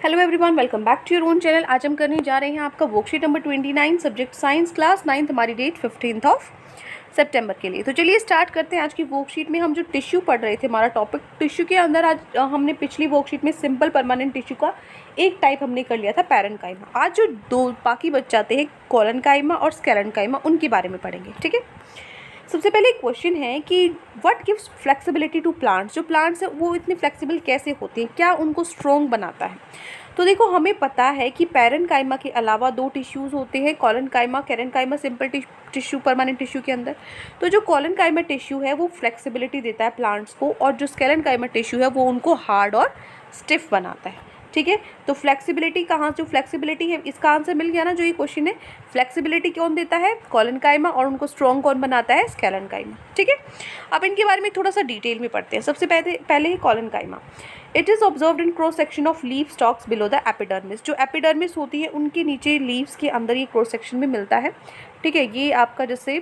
Hello everyone, welcome back to your own channel. आज हम करने जा रहे हैं आपका worksheet number 29, subject science, class 9। हमारी डेट 15 ऑफ सितंबर के लिए। तो चलिए स्टार्ट करते हैं। आज की वर्कशीट में हम जो टिश्यू पढ़ रहे थे, हमारा टॉपिक टिश्यू के अंदर आज हमने पिछली वर्कशीट में सिंपल परमानेंट टिश्यू का एक टाइप हमने कर लिया था, पैरेन्काइमा। आज जो दो बाकी बच जाते हैं, कोलेनकाइमा और स्केलेनकाइमा, उनके बारे में पढ़ेंगे। ठीक है, सबसे पहले एक क्वेश्चन है कि what gives flexibility to plants. जो प्लांट्स है वो इतने फ्लेक्सिबल कैसे होते हैं, क्या उनको स्ट्रॉन्ग बनाता है। तो देखो, हमें पता है कि पैरेन्काइमा के अलावा दो टिश्यूज़ होते हैं, collenchyma, parenchyma, simple tissue permanent tissue के अंदर। तो जो कोलेनकाइमा टिश्यू है वो फ्लेक्सिबिलिटी देता है प्लांट्स को, और जो स्केलेनकाइमा टिश्यू है वो उनको हार्ड और स्टिफ बनाता है। ठीक है, तो फ्लेक्सिबिलिटी कहाँ, जो फ्लेक्सिबिलिटी है इसका आंसर मिल गया ना। जो ये क्वेश्चन है, फ्लेक्सिबिलिटी कौन देता है, कोलेनकाइमा, और उनको स्ट्रॉन्ग कौन बनाता है, स्केलेनकाइमा। ठीक है, अब इनके बारे में थोड़ा सा डिटेल में पढ़ते हैं। सबसे पहले ही collenchyma. It is observed in cross section of leaf stalks below the epidermis. जो एपिडर्मिस होती है उनके नीचे लीव्स के अंदर ये क्रॉस सेक्शन में मिलता है। ठीक है, ये आपका जैसे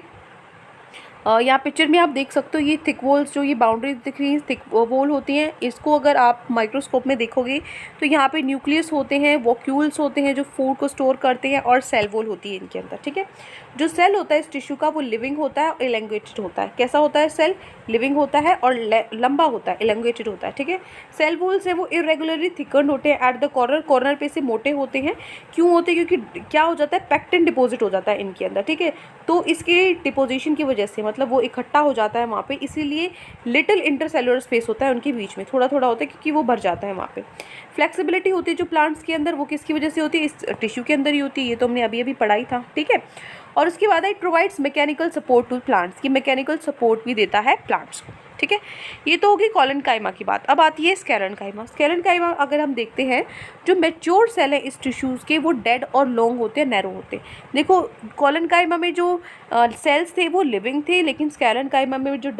यहाँ पिक्चर में आप देख सकते हो, ये थिक वॉल्स, जो ये बाउंड्रीज दिख रही हैं, थिक वॉल होती हैं। इसको अगर आप माइक्रोस्कोप में देखोगे तो यहाँ पे न्यूक्लियस होते हैं, वॉक्यूल्स होते हैं जो फूड को स्टोर करते हैं, और सेल वॉल होती है इनके अंदर। ठीक है, जो सेल होता है इस टिश्यू का वो लिविंग होता है और एलेंगेटेड होता है। कैसा होता है सेल, लिविंग होता है और लंबा होता है, एलेंगेटेड होता है। ठीक है, सेल वॉल्स है वो इरेगुलरली थिकन्ड होते हैं एट द कॉर्नर पे से मोटे होते हैं। क्यों होते हैं, क्योंकि क्या हो जाता है, पैक्टिन डिपॉजिट हो जाता है इनके अंदर। ठीक है, तो इसके डिपोजिशन की वजह से, मतलब वो इकट्ठा हो जाता है वहाँ पे, इसीलिए लिटिल इंटरसेलुलर स्पेस होता है उनके बीच में, थोड़ा थोड़ा होता है क्योंकि वो भर जाता है वहाँ पे। फ्लेक्सिबिलिटी होती है जो प्लांट्स के अंदर, वो किसकी वजह से होती है, इस टिश्यू के अंदर ही होती है। ये तो हमने अभी अभी पढ़ाई था। ठीक है, और उसके बाद it provides mechanical support to plants, की मैकेनिकल सपोर्ट भी देता है प्लांट्स को। ठीक है, ये तो होगी कोलेनकाइमा की बात। अब आती है स्केलेनकाइमा। स्केलेनकाइमा अगर हम देखते हैं, जो मैच्योर सेल है इस टिश्यूज़ के वो डेड और लॉन्ग होते हैं, नैरो होते हैं। देखो, कोलेनकाइमा में जो सेल्स थे वो लिविंग थे, लेकिन स्केलेनकाइमा में जो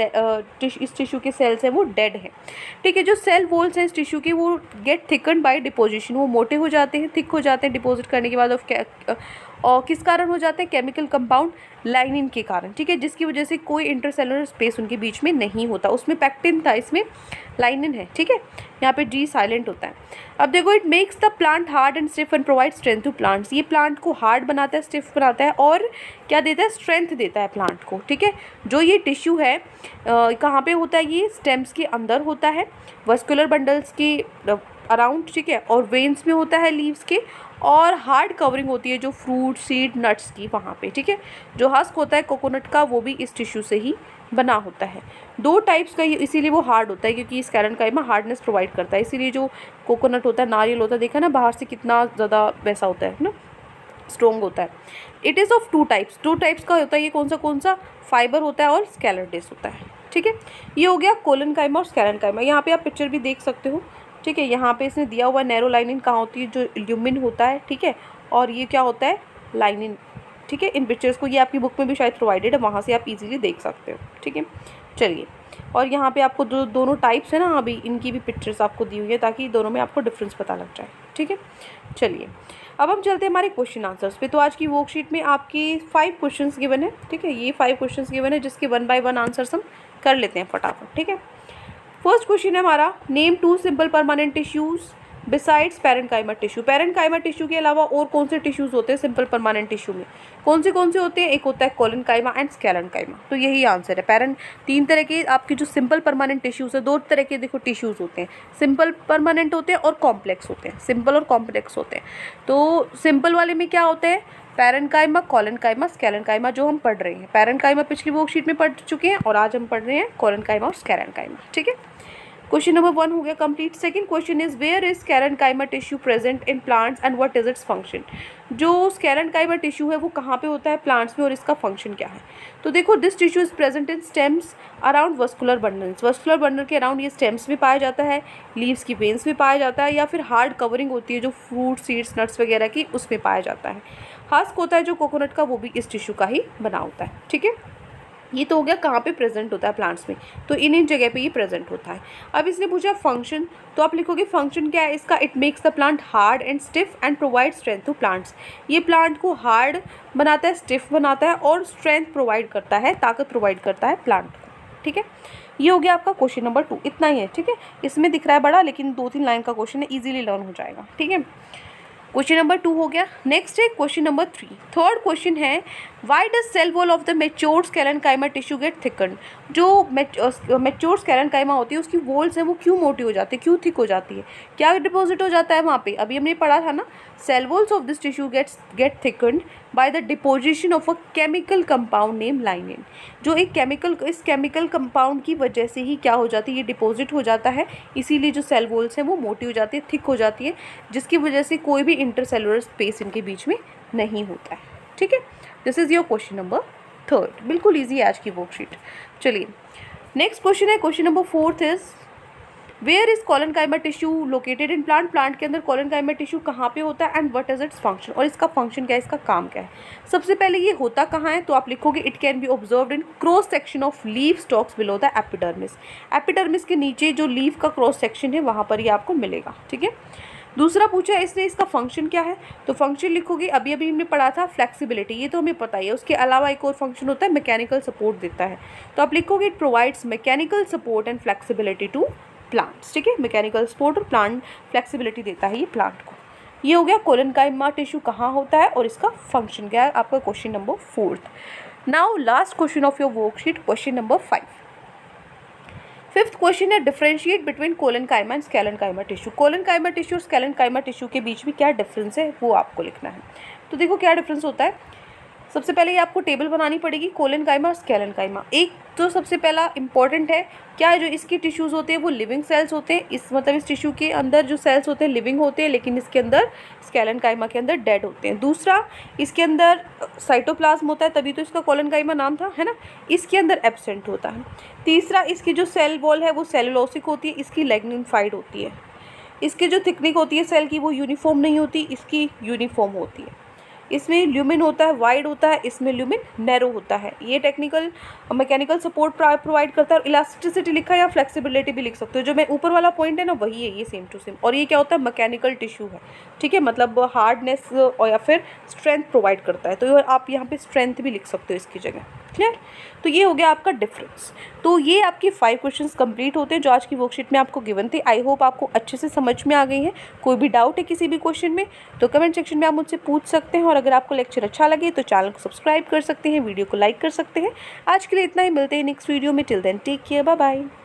इस टिश्यू के सेल्स हैं वो डेड हैं। ठीक है, जो सेल वॉल्स हैं इस टिश्यू के वो गेट थिकन बाय डिपोजिशन, वो मोटे हो जाते हैं, थिक हो जाते हैं डिपॉजिट करने के बाद। और किस कारण हो जाते हैं, केमिकल कंपाउंड लाइनिन के कारण। ठीक है, जिसकी वजह से कोई इंटरसेलुलर स्पेस उनके बीच में नहीं होता। उसमें पैक्टिन था, इसमें लाइनिन है। ठीक है, यहाँ पे जी साइलेंट होता है। अब देखो, it makes the plant hard and stiff and provide strength to plants. ये प्लांट को हार्ड बनाता है, स्टिफ बनाता है, और क्या देता है, स्ट्रेंथ देता है प्लांट को। ठीक है, जो ये टिश्यू है कहाँ पे होता है, ये स्टेम्स के अंदर होता है, वस्कुलर बंडल्स के अराउंड। ठीक है, और वेन्स में होता है, लीव्स के, और हार्ड कवरिंग होती है जो फ्रूट, सीड, नट्स की वहाँ पे। ठीक है, जो हस्क होता है कोकोनट का वो भी इस टिश्यू से ही बना होता है। दो टाइप्स का, इसीलिए वो हार्ड होता है, क्योंकि इस स्केलेनकाइमा हार्डनेस प्रोवाइड करता है। इसीलिए जो कोकोनट होता है, नारियल होता है, देखा ना बाहर से कितना ज़्यादा वैसा होता है ना, स्ट्रॉन्ग होता है। It is of two types का होता है। ये कौन सा फाइबर होता है और स्केलेंडेस होता है। ठीक है, ये हो गया कोलेनकाइमा और स्केलेनकाइमा। यहाँ पे आप पिक्चर भी देख सकते हो। ठीक है, यहाँ पे इसने दिया हुआ नैरो लाइनिन कहाँ होती है, जो ल्यूमिन होता है। ठीक है, और ये क्या होता है, लाइनिन। ठीक है, इन पिक्चर्स को ये आपकी बुक में भी शायद प्रोवाइडेड है, वहाँ से आप इजीली देख सकते हो। ठीक है, चलिए, और यहाँ पे आपको जो दोनों टाइप्स है ना, अभी इनकी भी पिक्चर्स आपको दी हुई है, ताकि दोनों में आपको डिफरेंस पता लग जाए। ठीक है, चलिए, अब हम चलते हैं हमारे क्वेश्चन आंसर्स पे। तो आज की वर्कशीट में आपकी 5 क्वेश्चंस गिवन है। ठीक है, ये 5 क्वेश्चंस गिवन है, जिसके 1 बाय 1 आंसर्स हम कर लेते हैं फटाफट। ठीक है, फर्स्ट क्वेश्चन है हमारा, name 2 simple permanent tissues besides parenchyma tissue. Parenchyma tissue के अलावा और कौन से टिश्यूज होते हैं सिंपल परमानेंट टिश्यू में, कौन से होते हैं, एक होता है कोलेनकाइमा एंड स्केलेनकाइमा। तो यही आंसर है। 3 तरह के आपके जो सिंपल परमानेंट टिश्यूज है, 2 तरह के देखो टिश्यूज होते हैं, सिंपल परमानेंट होते हैं और कॉम्प्लेक्स होते हैं, सिंपल और कॉम्प्लेक्स होते हैं। तो सिंपल वाले में क्या होते हैं, पैरेन्काइमा, कोलेनकाइमा, स्केलेनकाइमा, जो हम पढ़ रहे हैं। पैरेन्काइमा पिछली वर्कशीट में पढ़ चुके हैं, और आज हम पढ़ रहे हैं कोलेनकाइमा और स्केलेनकाइमा। ठीक है, क्वेश्चन नंबर 1 हो गया complete. Second question is, where is sclerenchyma tissue present in plants and what is its function. जो स्केलेनकाइमा टिश्यू है वो कहाँ पे होता है प्लांट्स में, और इसका फंक्शन क्या है। तो देखो, this tissue is present in stems around vascular bundles. Vascular bundle के अराउंड ये स्टेम्स में पाया जाता है, लीव्स की वेन्स में पाया जाता है, या फिर हार्ड कवरिंग होती है जो फ्रूट, सीड्स, नट्स वगैरह की, उसमें पाया जाता है। हस्क होता है जो कोकोनट का, वो भी इस टिश्यू का ही बना होता है। ठीक है, ये तो हो गया कहाँ पे प्रेजेंट होता है प्लांट्स में, तो इन जगह पे ये प्रेजेंट होता है। अब इसने पूछा फंक्शन, तो आप लिखोगे फंक्शन क्या है इसका, it makes the plant hard and stiff and provide strength to plants. ये प्लांट को हार्ड बनाता है, स्टिफ बनाता है, और स्ट्रेंथ प्रोवाइड करता है, ताकत प्रोवाइड करता है प्लांट को। ठीक है, ये हो गया आपका क्वेश्चन नंबर 2, इतना ही है। ठीक है, इसमें दिख रहा है बड़ा, लेकिन 2-3 लाइन का क्वेश्चन है, इजीली लर्न हो जाएगा। ठीक है, क्वेश्चन नंबर 2 हो गया। नेक्स्ट है क्वेश्चन नंबर 3। थर्ड क्वेश्चन है, why does cell wall of the matured sclerenchyma tissue get thickened. जो मैच्योर्ड स्केलेनकाइमा होती है उसकी वॉल्स है वो क्यों मोटी हो जाती है, क्यों थिक हो जाती है, क्या डिपॉजिट हो जाता है वहाँ पे। अभी हमने पढ़ा था ना, cell walls of this tissue get thickened by the deposition of a chemical compound name lignin. जो एक इस केमिकल कंपाउंड की वजह से ही क्या हो जाती है, ये डिपॉजिट हो जाता है, इसीलिए जो सेल वॉल्स हैं वो मोटी हो जाती है, थिक हो जाती है, जिसकी वजह से कोई भी इंटरसेलुलर स्पेस इनके बीच में नहीं होता है। ठीक है, this is your question number 3, बिल्कुल ईजी है आज की वर्कशीट। चलिए नेक्स्ट क्वेश्चन है, question number 4 is, where is collenchyma tissue located in plant. Plant के अंदर कोलेनकाइमा टिश्यू कहाँ पे होता है, and what is its function, और इसका फंक्शन क्या है, इसका काम क्या है। सबसे पहले ये होता कहाँ है, तो आप लिखोगे it can be observed in cross section of leaf stalks below the epidermis. Epidermis के नीचे जो लीफ का क्रॉस सेक्शन है वहाँ पर ये आपको मिलेगा। ठीक है, दूसरा पूछा है इसने, इसका फंक्शन क्या है, तो फंक्शन लिखोगे, अभी हमने पढ़ा था फ्लेक्सिबिलिटी, ये तो हमें पता ही है। उसके अलावा एक और फंक्शन होता है, मैकेनिकल सपोर्ट देता है, तो आप लिखोगे it provides mechanical support and flexibility to plants. ठीक है, मैकेनिकल सपोर्ट और प्लांट फ्लेक्सिबिलिटी देता है ये प्लांट को। ये हो गया कोलेनकाइमा टिश्यू कहाँ होता है और इसका फंक्शन क्या है, आपका question number 4। Now last question of your worksheet, question number 5। Fifth question है, differentiate between collenchyma and sclerenchyma tissue. Collenchyma tissue और स्केलेनकाइमा टिश्यू के बीच में क्या डिफरेंस है वो आपको लिखना है। तो देखो क्या डिफरेंस होता है, सबसे पहले ये आपको टेबल बनानी पड़ेगी, कोलेनकाइमा और स्केलेनकाइमा। एक तो सबसे पहला इंपॉर्टेंट है, क्या जो इसकी टिश्यूज़ होते हैं वो लिविंग सेल्स होते हैं, इस मतलब इस टिश्यू के अंदर जो सेल्स होते हैं लिविंग होते हैं, लेकिन इसके अंदर स्केलेनकाइमा के अंदर डेड होते हैं। दूसरा, इसके अंदर साइटोप्लाज्म होता है, तभी तो इसका कोलेनकाइमा नाम था, है ना, इसके अंदर एब्सेंट होता है। तीसरा, इसकी जो सेल वॉल है वो सेलुलोसिक होती है, इसकी लिग्निफाइड होती है। इसकी जो थिकनिक होती है सेल की वो यूनिफॉर्म नहीं होती, इसकी यूनिफॉर्म होती है। इसमें ल्यूमिन होता है, वाइड होता है, इसमें ल्यूमिन नैरो होता है। ये टेक्निकल मैकेनिकल सपोर्ट प्रोवाइड करता है, और इलास्टिसिटी लिखा है या फ्लेक्सिबिलिटी भी लिख सकते हो। जो मैं ऊपर वाला पॉइंट है ना वही है ये, सेम टू सेम। और ये क्या होता है, मैकेनिकल टिश्यू है। ठीक है, मतलब हार्डनेस और या फिर स्ट्रेंथ प्रोवाइड करता है, तो आप यहाँ पे स्ट्रेंथ भी लिख सकते हो इसकी जगह। क्लियर, तो ये हो गया आपका डिफरेंस। तो ये आपकी 5 क्वेश्चंस कंप्लीट होते हैं जो आज की वर्कशीट में आपको गिवन थे। आई होप आपको अच्छे से समझ में आ गई है। कोई भी डाउट है किसी भी क्वेश्चन में तो कमेंट सेक्शन में आप मुझसे पूछ सकते हैं, और अगर आपको लेक्चर अच्छा लगे तो चैनल को सब्सक्राइब कर सकते हैं, वीडियो को लाइक कर सकते हैं। आज के लिए इतना ही, मिलते हैं नेक्स्ट वीडियो में। Till then take care, bye bye.